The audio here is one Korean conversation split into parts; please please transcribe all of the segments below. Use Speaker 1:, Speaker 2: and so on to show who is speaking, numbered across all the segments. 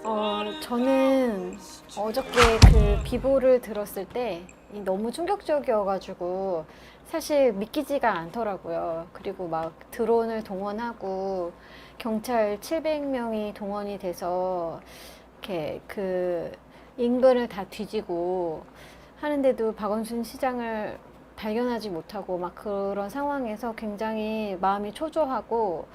Speaker 1: 저는 어저께 그 비보를 들었을 때 너무 충격적이어가지고 사실 믿기지가 않더라고요. 그리고 막 드론을 동원하고 경찰 700명이 동원이 돼서 이렇게 그 인근을 다 뒤지고 하는데도 박원순 시장을 발견하지 못하고 막 그런 상황에서 굉장히 마음이 초조하고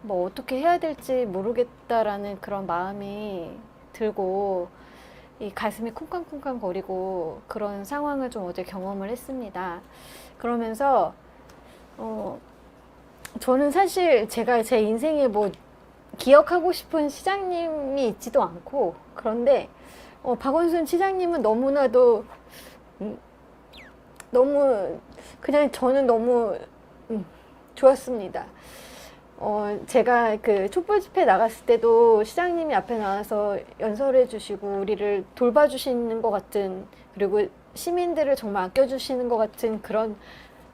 Speaker 1: 뭐 어떻게 해야 될지 모르겠다라는 그런 마음이 들고 이 가슴이 쿵쾅쿵쾅 거리고 그런 상황을 좀 어제 경험을 했습니다. 그러면서 어 저는 사실 제가 제 인생에 뭐 기억하고 싶은 시장님이 있지도 않고 그런데 박원순 시장님은 너무나도 음, 너무 그냥 저는 너무 좋았습니다. 제가 그 촛불 집회 나갔을 때도 시장님이 앞에 나와서 연설해 주시고 우리를 돌봐주시는 것 같은 그리고 시민들을 정말 아껴주시는 것 같은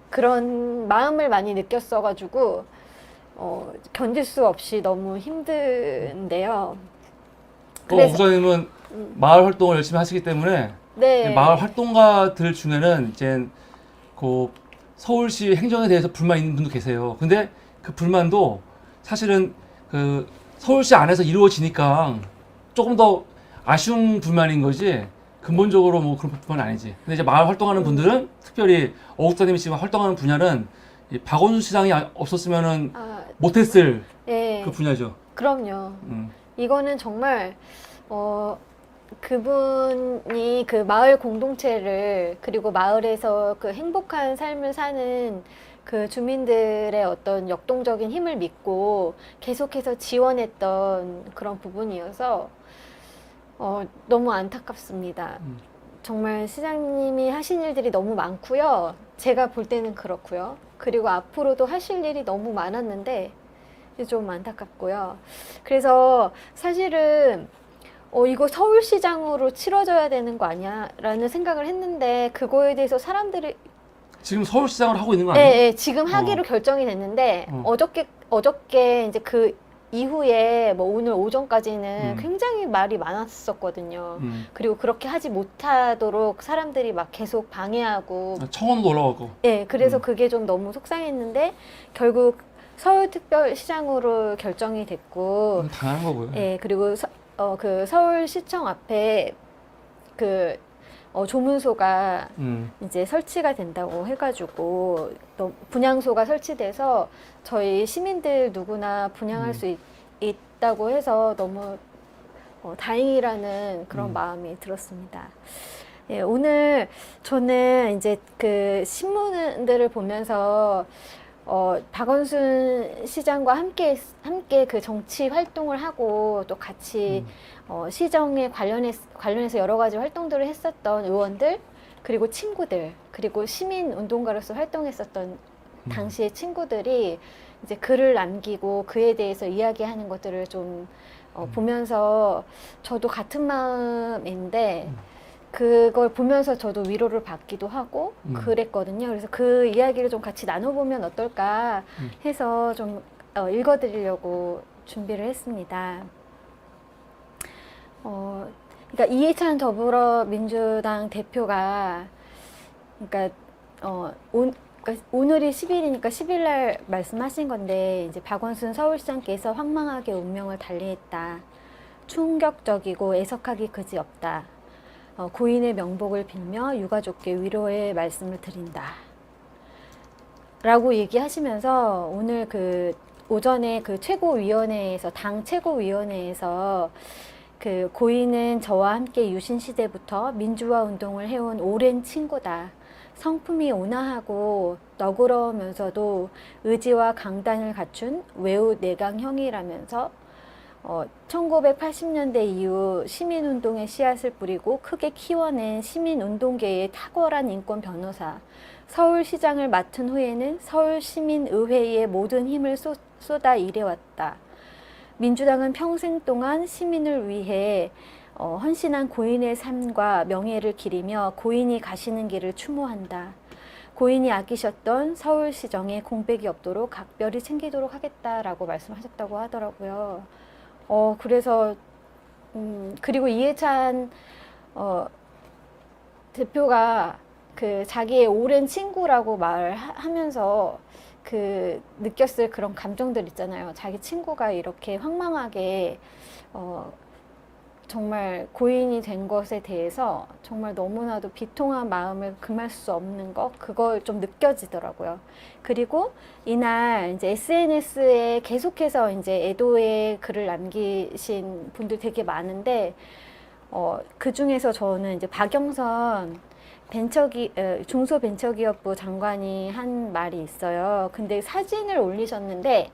Speaker 1: 그런 마음을 많이 느꼈어가지고 견딜 수 없이 너무 힘든데요. 그래서
Speaker 2: 목사님은 마을 활동을 열심히 하시기 때문에
Speaker 1: 네,
Speaker 2: 마을 활동가들 중에는 이제 그 서울시 행정에 대해서 불만 있는 분도 계세요. 근데 그 불만도 사실은 그 서울시 안에서 이루어지니까 조금 더 아쉬운 불만인 거지 근본적으로 뭐 그런 불만은 아니지. 근데 이제 마을 활동하는 분들은 특별히 어국사님이 지금 활동하는 분야는 이 박원순 시장이 없었으면은 못했을
Speaker 1: 예,
Speaker 2: 그 분야죠.
Speaker 1: 그럼요.
Speaker 2: 음.
Speaker 1: 이거는 정말 그분이 그 마을 공동체를 그리고 마을에서 그 행복한 삶을 사는 그 주민들의 어떤 역동적인 힘을 믿고 계속해서 지원했던 그런 부분이어서 너무 안타깝습니다. 정말 시장님이 하신 일들이 너무 많고요. 제가 볼 때는 그렇고요. 그리고 앞으로도 하실 일이 너무 많았는데 좀 안타깝고요. 그래서 사실은 이거 서울시장으로 치러져야 되는 거 아니야? 라는 생각을 했는데 그거에 대해서 사람들이
Speaker 2: 지금 서울시장을 하고 있는 거 아니에요?
Speaker 1: 예, 지금 하기로 결정이 됐는데 어저께 이제 그 이후에 뭐 오늘 오전까지는 굉장히 말이 많았었거든요. 그리고 그렇게 하지 못하도록 사람들이 막 계속 방해하고
Speaker 2: 청원도 올라가고.
Speaker 1: 예, 그래서 그게 좀 너무 속상했는데 결국 서울특별시장으로 결정이 됐고
Speaker 2: 당연한 거고요.
Speaker 1: 예, 그리고 그 서울시청 앞에 그 조문소가 이제 설치가 된다고 해가지고 또 분향소가 설치돼서 저희 시민들 누구나 분향할 수 있다고 해서 너무 다행이라는 그런 마음이 들었습니다. 예, 오늘 저는 이제 그 신문들을 보면서 박원순 시장과 함께 그 정치 활동을 하고 또 같이 시정에 관련해서 여러 가지 활동들을 했었던 의원들 그리고 친구들 그리고 시민 운동가로서 활동했었던 당시의 친구들이 이제 글을 남기고 그에 대해서 이야기하는 것들을 좀 보면서 저도 같은 마음인데 그걸 보면서 저도 위로를 받기도 하고 그랬거든요. 그래서 그 이야기를 좀 같이 나눠보면 어떨까 해서 좀 읽어드리려고 준비를 했습니다. 그러니까 이해찬 더불어민주당 대표가 그러니까 오늘이 10일이니까 10일 날 말씀하신 건데 이제 박원순 서울시장께서 황망하게 운명을 달리했다. 충격적이고 애석하기 그지없다. 고인의 명복을 빌며 유가족께 위로의 말씀을 드린다. 라고 얘기하시면서 오늘 그 오전에 그 최고위원회에서 당 최고위원회에서 그 고인은 저와 함께 유신시대부터 민주화 운동을 해온 오랜 친구다. 성품이 온화하고 너그러우면서도 의지와 강단을 갖춘 외우 내강형이라면서 1980년대 이후 시민운동의 씨앗을 뿌리고 크게 키워낸 시민운동계의 탁월한 인권 변호사, 서울시장을 맡은 후에는 서울시민의회의 모든 힘을 쏟아 일해왔다. 민주당은 평생 동안 시민을 위해 헌신한 고인의 삶과 명예를 기리며 고인이 가시는 길을 추모한다. 고인이 아끼셨던 서울시정에 공백이 없도록 각별히 챙기도록 하겠다라고 말씀하셨다고 하더라고요. 그래서 그리고 이해찬 대표가 그 자기의 오랜 친구라고 말하면서 그 느꼈을 그런 감정들 있잖아요. 자기 친구가 이렇게 황망하게 정말 고인이 된 것에 대해서 정말 너무나도 비통한 마음을 금할 수 없는 것, 그걸 좀 느껴지더라고요. 그리고 이날 이제 SNS에 계속해서 이제 애도의 글을 남기신 분들 되게 많은데, 그 중에서 저는 이제 박영선 중소벤처기업부 장관이 한 말이 있어요. 근데 사진을 올리셨는데,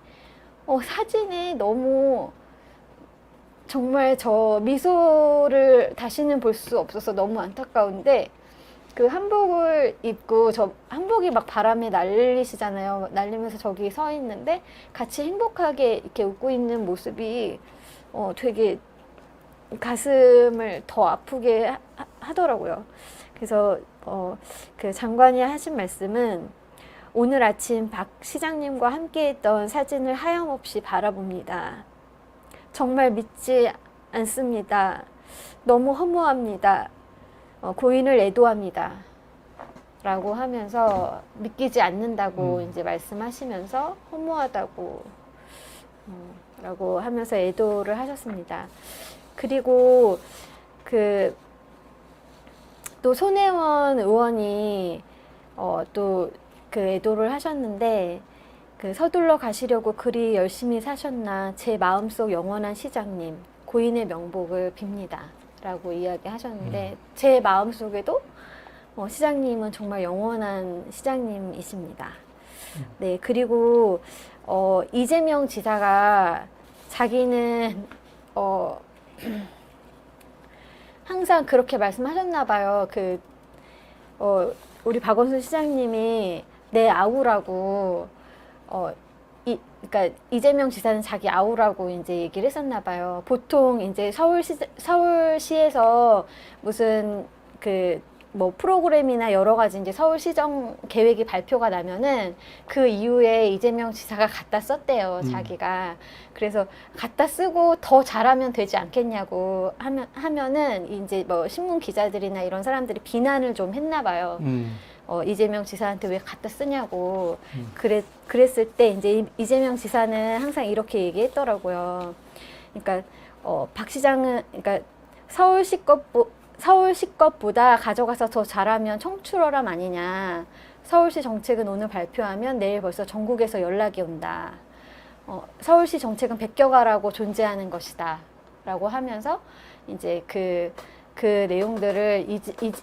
Speaker 1: 사진이 너무 정말 저 미소를 다시는 볼 수 없어서 너무 안타까운데, 그 한복을 입고 저 한복이 막 바람에 날리시잖아요. 날리면서 저기 서 있는데 같이 행복하게 이렇게 웃고 있는 모습이 되게 가슴을 더 아프게 하더라고요. 그래서 그 장관이 하신 말씀은 오늘 아침 박 시장님과 함께했던 사진을 하염없이 바라봅니다. 정말 믿지 않습니다. 너무 허무합니다. 고인을 애도합니다. 라고 하면서 믿기지 않는다고 이제 말씀하시면서 허무하다고 라고 하면서 애도를 하셨습니다. 그리고 또 손혜원 의원이 또 그 애도를 하셨는데, 그 서둘러 가시려고 그리 열심히 사셨나 제 마음속 영원한 시장님 고인의 명복을 빕니다 라고 이야기하셨는데 제 마음속에도 시장님은 정말 영원한 시장님이십니다. 네, 그리고 이재명 지사가 자기는 항상 그렇게 말씀하셨나 봐요. 우리 박원순 시장님이 내 아우라고 그러니까 이재명 지사는 자기 아우라고 이제 얘기를 했었나 봐요. 보통 이제 서울시에서 무슨 뭐 프로그램이나 여러 가지 이제 서울시정 계획이 발표가 나면은 그 이후에 이재명 지사가 갖다 썼대요, 자기가. 그래서 갖다 쓰고 더 잘하면 되지 않겠냐고 하면은 이제 뭐 신문 기자들이나 이런 사람들이 비난을 좀 했나 봐요. 이재명 지사한테 왜 갖다 쓰냐고. 그랬을 때 이제 이재명 지사는 항상 이렇게 얘기했더라고요. 그러니까 박 시장은 그러니까 서울시 것보다 가져가서 더 잘하면 청출어람 아니냐. 서울시 정책은 오늘 발표하면 내일 벌써 전국에서 연락이 온다. 서울시 정책은 베껴가라고 존재하는 것이다. 라고 하면서 이제 그 내용들을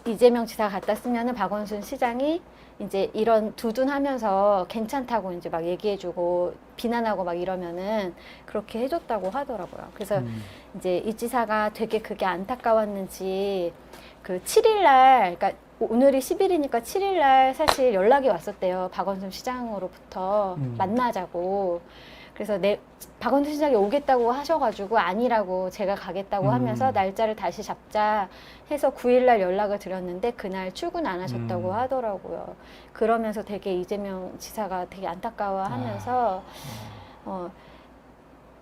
Speaker 1: 이재명 지사가 갖다 쓰면은 박원순 시장이 이제 이런 두둔하면서 괜찮다고 이제 막 얘기해주고 비난하고 막 이러면은 그렇게 해줬다고 하더라고요. 그래서 이제 이 지사가 되게 그게 안타까웠는지 그 7일날, 그러니까 오늘이 10일이니까 7일날 사실 연락이 왔었대요. 박원순 시장으로부터 만나자고. 그래서 박원순 시장이 오겠다고 하셔가지고 아니라고 제가 가겠다고 하면서 날짜를 다시 잡자 해서 9일날 연락을 드렸는데 그날 출근 안 하셨다고 하더라고요. 그러면서 되게 이재명 지사가 되게 안타까워하면서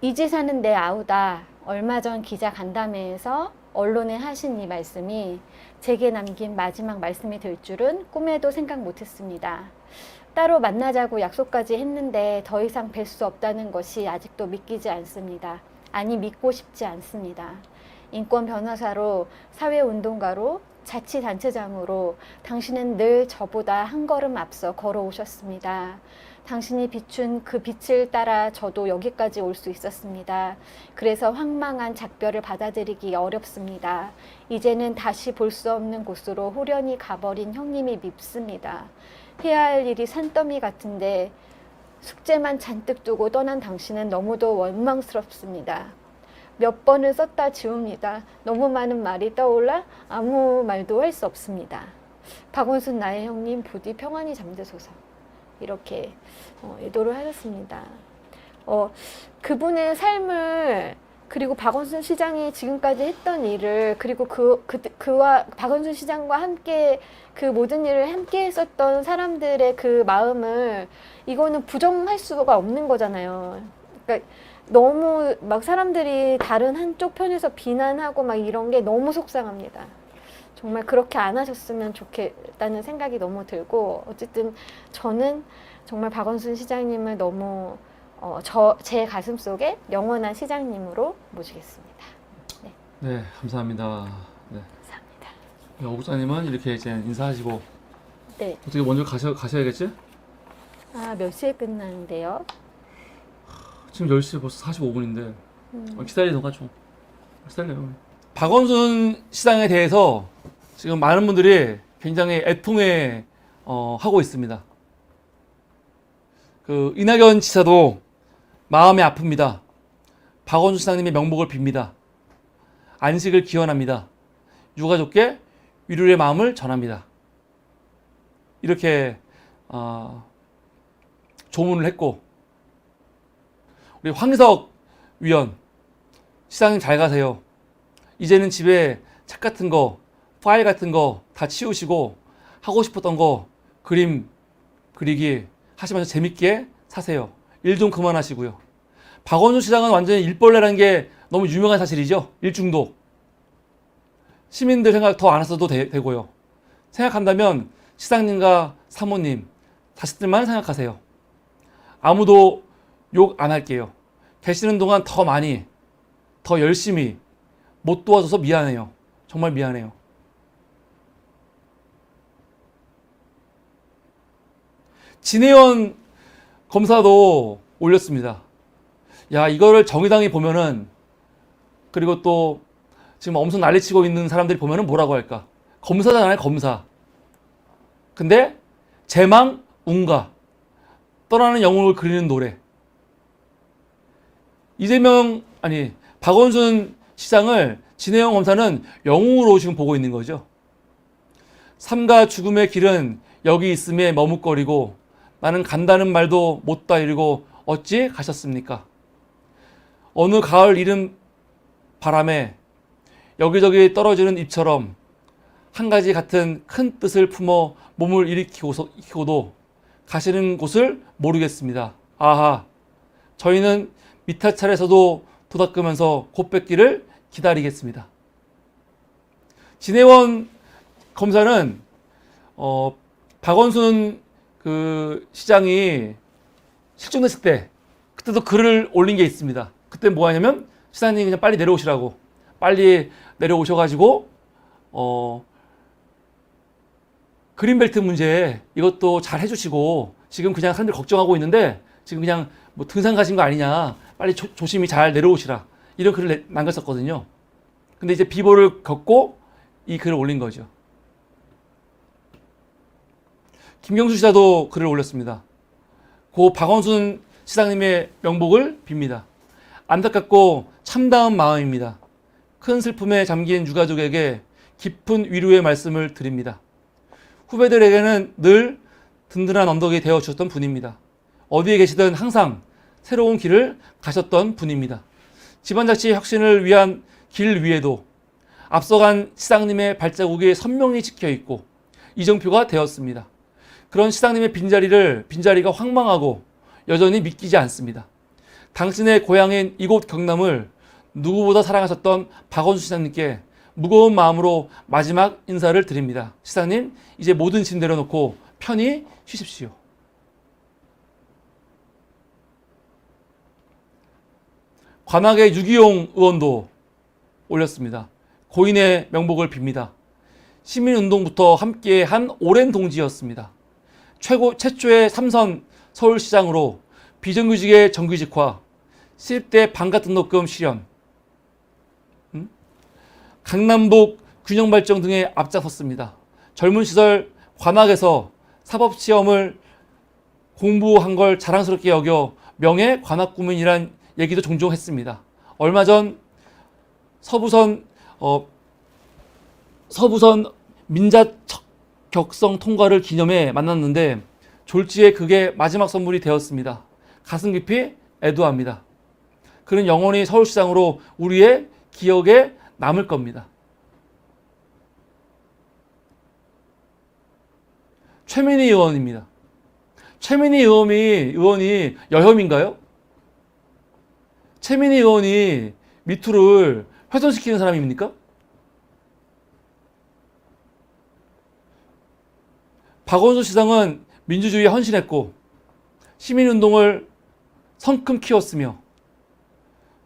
Speaker 1: 이 지사는 내 아우다. 얼마 전 기자 간담회에서 언론에 하신 이 말씀이 제게 남긴 마지막 말씀이 될 줄은 꿈에도 생각 못했습니다. 따로 만나자고 약속까지 했는데 더 이상 뵐 수 없다는 것이 아직도 믿기지 않습니다. 아니, 믿고 싶지 않습니다. 인권 변호사로, 사회운동가로, 자치단체장으로 당신은 늘 저보다 한 걸음 앞서 걸어오셨습니다. 당신이 비춘 그 빛을 따라 저도 여기까지 올 수 있었습니다. 그래서 황망한 작별을 받아들이기 어렵습니다. 이제는 다시 볼 수 없는 곳으로 호련히 가버린 형님이 밉습니다. 해야 할 일이 산더미 같은데 숙제만 잔뜩 두고 떠난 당신은 너무도 원망스럽습니다. 몇 번을 썼다 지웁니다. 너무 많은 말이 떠올라 아무 말도 할 수 없습니다. 박원순 나의 형님 부디 평안히 잠드소서. 이렇게 애도를 하셨습니다. 그분의 삶을, 그리고 박원순 시장이 지금까지 했던 일을, 그리고 그와 박원순 시장과 함께 그 모든 일을 함께 했었던 사람들의 그 마음을, 이거는 부정할 수가 없는 거잖아요. 그러니까 너무 막 사람들이 다른 한쪽 편에서 비난하고 막 이런 게 너무 속상합니다. 정말 그렇게 안 하셨으면 좋겠다는 생각이 너무 들고, 어쨌든 저는 정말 박원순 시장님을 너무 제 가슴 속에 영원한 시장님으로 모시겠습니다.
Speaker 2: 네, 감사합니다. 네.
Speaker 1: 감사합니다.
Speaker 2: 오 국장님은 이렇게 이제 인사하시고
Speaker 1: 네.
Speaker 2: 어떻게 먼저 가셔야겠지?
Speaker 1: 아, 몇 시에 끝나는데요?
Speaker 2: 지금 10시 벌써 45분인데 기다리던가 좀 기다려요. 박원순 시장에 대해서 지금 많은 분들이 굉장히 애통해 하고 있습니다. 그 이낙연 지사도 마음이 아픕니다. 박원순 시장님의 명복을 빕니다. 안식을 기원합니다. 유가족께 위로의 마음을 전합니다. 이렇게 조문을 했고, 우리 황희석 위원, 시장님 잘 가세요. 이제는 집에 책 같은 거, 파일 같은 거 다 치우시고 하고 싶었던 거 그림 그리기 하시면서 재밌게 사세요. 일 좀 그만하시고요. 박원순 시장은 완전히 일벌레라는 게 너무 유명한 사실이죠. 일중독. 시민들 생각 더 안 하셔도 되고요. 생각한다면 시장님과 사모님, 자식들만 생각하세요. 아무도 욕 안 할게요. 계시는 동안 더 많이, 더 열심히 못 도와줘서 미안해요. 정말 미안해요. 진혜원 검사도 올렸습니다. 야, 이거를 정의당이 보면은, 그리고 또 지금 엄청 난리치고 있는 사람들이 보면은 뭐라고 할까? 검사잖아요, 검사. 근데 제망 운가, 떠나는 영웅을 그리는 노래. 박원순 시장을 진혜영 검사는 영웅으로 지금 보고 있는 거죠. 삶과 죽음의 길은 여기 있음에 머뭇거리고 나는 간다는 말도 못 다 이루고 어찌 가셨습니까? 어느 가을 이른 바람에 여기저기 떨어지는 잎처럼 한 가지 같은 큰 뜻을 품어 몸을 일으키고도 가시는 곳을 모르겠습니다. 아하, 저희는 미타찰에서도 도닦으면서 곧뵙기를 기다리겠습니다. 진혜원 검사는 박원순 그 시장이 실종됐을 때 그때도 글을 올린 게 있습니다. 그때 뭐 하냐면 시장님 그냥 빨리 내려오시라고, 빨리 내려오셔가지고 그린벨트 문제 이것도 잘 해주시고, 지금 그냥 사람들 걱정하고 있는데 지금 그냥 뭐 등산 가신 거 아니냐, 빨리 조심히 잘 내려오시라, 이런 글을 남겼었거든요. 근데 이제 비보를 겪고 이 글을 올린 거죠. 김경수 지사도 글을 올렸습니다. 고 박원순 시장님의 명복을 빕니다. 안타깝고 참다운 마음입니다. 큰 슬픔에 잠긴 유가족에게 깊은 위로의 말씀을 드립니다. 후배들에게는 늘 든든한 언덕이 되어 주셨던 분입니다. 어디에 계시든 항상 새로운 길을 가셨던 분입니다. 집안자치 혁신을 위한 길 위에도 앞서간 시장님의 발자국이 선명히 찍혀 있고 이정표가 되었습니다. 그런 시장님의 빈자리가 황망하고 여전히 믿기지 않습니다. 당신의 고향인 이곳 경남을 누구보다 사랑하셨던 박원순 시장님께 무거운 마음으로 마지막 인사를 드립니다. 시장님, 이제 모든 짐 내려놓고 편히 쉬십시오. 관악의 유기용 의원도 올렸습니다. 고인의 명복을 빕니다. 시민운동부터 함께한 오랜 동지였습니다. 최초의 삼선 서울시장으로 비정규직의 정규직화, 시립대 반값 등록금 실현, 강남북 균형발전 등에 앞장섰습니다. 젊은 시절 관악에서 사법시험을 공부한 걸 자랑스럽게 여겨 명예 관악구민이란 얘기도 종종 했습니다. 얼마 전 서부선 민자격성 통과를 기념해 만났는데 졸지에 그게 마지막 선물이 되었습니다. 가슴 깊이 애도합니다. 그는 영원히 서울시장으로 우리의 기억에 남을 겁니다. 최민희 의원입니다. 최민희 의원이 여혐인가요? 최민희 의원이 미투를 훼손시키는 사람입니까? 박원순 시장은 민주주의에 헌신했고 시민운동을 성큼 키웠으며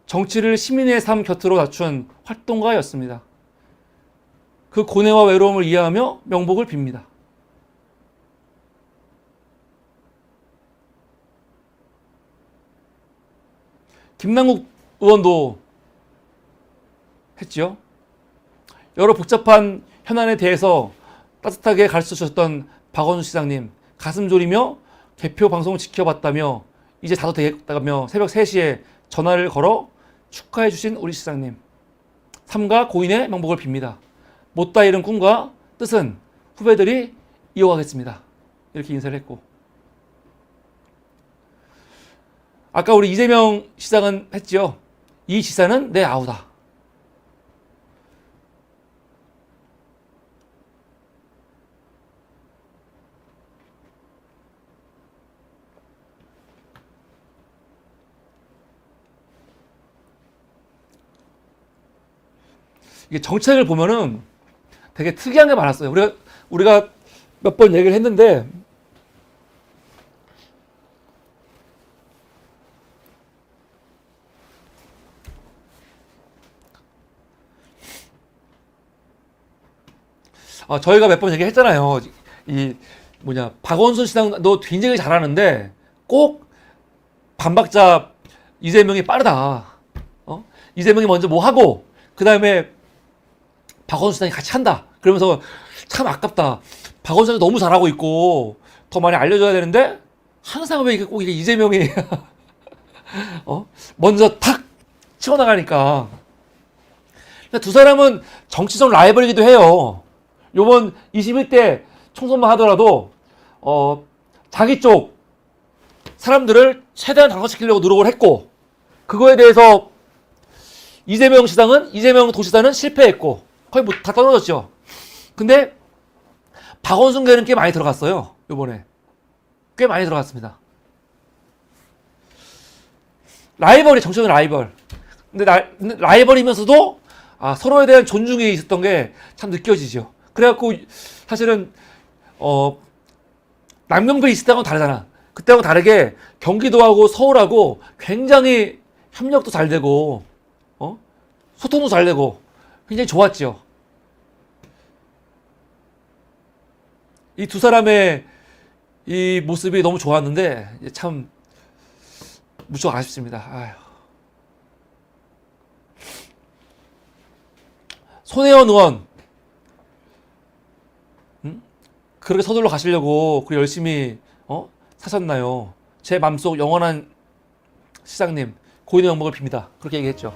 Speaker 2: 정치를 시민의 삶 곁으로 낮춘 활동가였습니다. 그 고뇌와 외로움을 이해하며 명복을 빕니다. 김남국 의원도 했지요. 여러 복잡한 현안에 대해서 따뜻하게 가르쳐 주셨던 박원순 시장님, 가슴 졸이며 개표 방송을 지켜봤다며 이제 다도 되겠다며 새벽 3시에 전화를 걸어 축하해 주신 우리 시장님, 삼가 고인의 명복을 빕니다. 못다 이룬 꿈과 뜻은 후배들이 이어가겠습니다. 이렇게 인사를 했고, 아까 우리 이재명 시장은 했지요. 이 지사는 내 아우다. 이게 정책을 보면은 되게 특이한 게 많았어요. 우리가 몇 번 얘기를 했는데, 저희가 몇 번 얘기했잖아요. 박원순 시장도 굉장히 잘하는데 꼭 반박자 이재명이 빠르다. 이재명이 먼저 뭐 하고 그 다음에 박원순 시장이 같이 한다. 그러면서 참 아깝다. 박원순 시장이 너무 잘하고 있고 더 많이 알려줘야 되는데 항상 왜 꼭 이재명이 먼저 탁 치워나가니까. 두 사람은 정치적 라이벌이기도 해요. 요번 21대 총선만 하더라도 자기 쪽 사람들을 최대한 당선시키려고 노력을 했고, 그거에 대해서 이재명 도지사는 실패했고 거의 다 떨어졌죠. 근데 박원순계는 꽤 많이 들어갔어요. 요번에 꽤 많이 들어갔습니다. 라이벌이 정치적 라이벌. 근데 라이벌이면서도 서로에 대한 존중이 있었던 게 참 느껴지죠. 그래갖고 사실은 남경필 있을 때하고는 다르잖아. 그때하고 다르게 경기도하고 서울하고 굉장히 협력도 잘 되고 소통도 잘 되고 굉장히 좋았죠. 이 두 사람의 이 모습이 너무 좋았는데 참 무척 아쉽습니다. 아휴. 손혜원 의원, 그렇게 서둘러 가시려고 그 열심히 사셨나요? 제 맘속 영원한 시장님, 고인의 명복을 빕니다. 그렇게 얘기했죠.